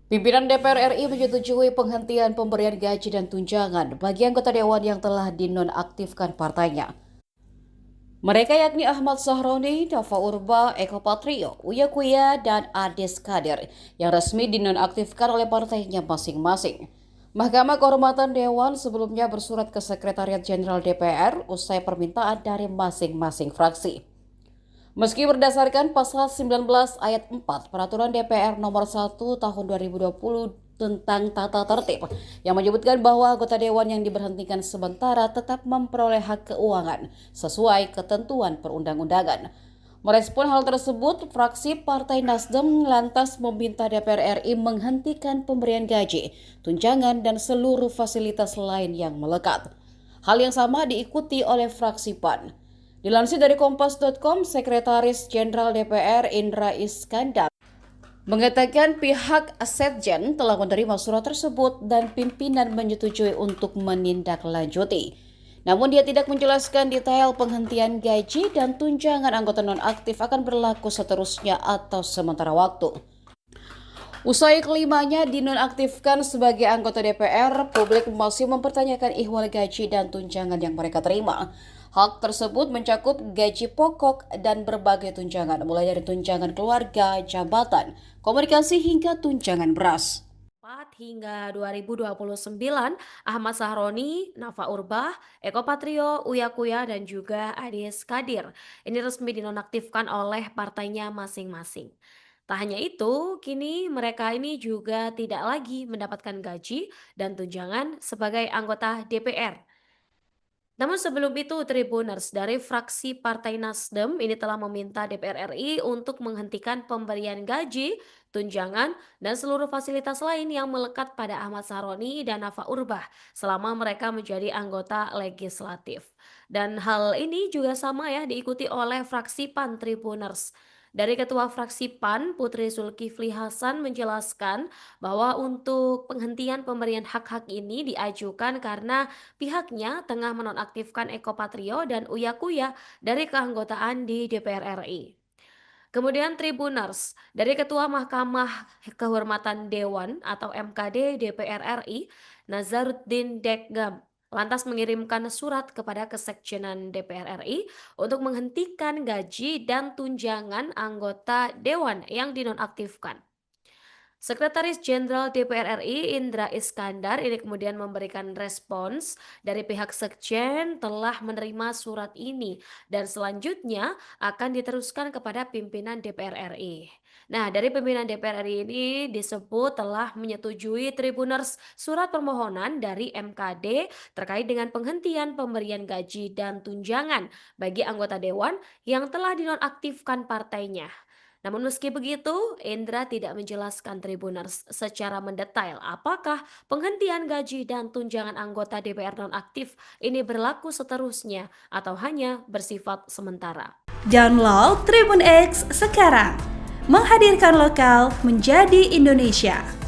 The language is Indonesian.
Pimpinan DPR RI menyetujui penghentian pemberian gaji dan tunjangan bagi anggota dewan yang telah dinonaktifkan partainya. Mereka yakni Ahmad Sahroni, Nafa Urba, Eko Patrio, Uya Kuya, dan Ades Kadir yang resmi dinonaktifkan oleh partainya masing-masing. Mahkamah Kehormatan Dewan sebelumnya bersurat ke Sekretariat Jenderal DPR usai permintaan dari masing-masing fraksi. Meski berdasarkan pasal 19 ayat 4 Peraturan DPR nomor 1 tahun 2020 tentang tata tertib yang menyebutkan bahwa anggota dewan yang diberhentikan sementara tetap memperoleh hak keuangan sesuai ketentuan perundang-undangan. Merespon hal tersebut, fraksi Partai Nasdem lantas meminta DPR RI menghentikan pemberian gaji, tunjangan, dan seluruh fasilitas lain yang melekat. Hal yang sama diikuti oleh fraksi PAN. Dilansir dari Kompas.com, Sekretaris Jenderal DPR Indra Iskandar mengatakan pihak Setjen telah menerima surat tersebut dan pimpinan menyetujui untuk menindaklanjuti. Namun dia tidak menjelaskan detail penghentian gaji dan tunjangan anggota nonaktif akan berlaku seterusnya atau sementara waktu. Usai kelimanya dinonaktifkan sebagai anggota DPR, publik masih mempertanyakan ihwal gaji dan tunjangan yang mereka terima. Hak tersebut mencakup gaji pokok dan berbagai tunjangan, mulai dari tunjangan keluarga, jabatan, komunikasi hingga tunjangan beras. Hingga 2029, Ahmad Sahroni, Nafa Urbah, Eko Patrio, Uya Kuya, dan juga Ades Kadir ini resmi dinonaktifkan oleh partainya masing-masing. Tak hanya itu, kini mereka ini juga tidak lagi mendapatkan gaji dan tunjangan sebagai anggota DPR. Namun sebelum itu, Tribuners dari fraksi Partai Nasdem ini telah meminta DPR RI untuk menghentikan pemberian gaji, tunjangan, dan seluruh fasilitas lain yang melekat pada Ahmad Saroni dan Nafa Urbah selama mereka menjadi anggota legislatif. Dan hal ini juga sama ya diikuti oleh fraksi PAN Tribuners. Dari Ketua Fraksi PAN, Putri Zulkifli Hasan menjelaskan bahwa untuk penghentian pemberian hak-hak ini diajukan karena pihaknya tengah menonaktifkan Eko Patrio dan Uya Kuya dari keanggotaan di DPR RI. Kemudian Tribuners dari Ketua Mahkamah Kehormatan Dewan atau MKD DPR RI, Nazaruddin Dekgam, lantas mengirimkan surat kepada Kesekjenan DPR RI untuk menghentikan gaji dan tunjangan anggota dewan yang dinonaktifkan. Sekretaris Jenderal DPR RI Indra Iskandar ini kemudian memberikan respons dari pihak Sekjen telah menerima surat ini dan selanjutnya akan diteruskan kepada pimpinan DPR RI. Nah, dari pimpinan DPR RI ini disebut telah menyetujui Tribuners surat permohonan dari MKD terkait dengan penghentian pemberian gaji dan tunjangan bagi anggota dewan yang telah dinonaktifkan partainya. Namun meski begitu, Indra tidak menjelaskan Tribuners secara mendetail apakah penghentian gaji dan tunjangan anggota DPR nonaktif ini berlaku seterusnya atau hanya bersifat sementara. Download Tribun X sekarang, menghadirkan lokal menjadi Indonesia.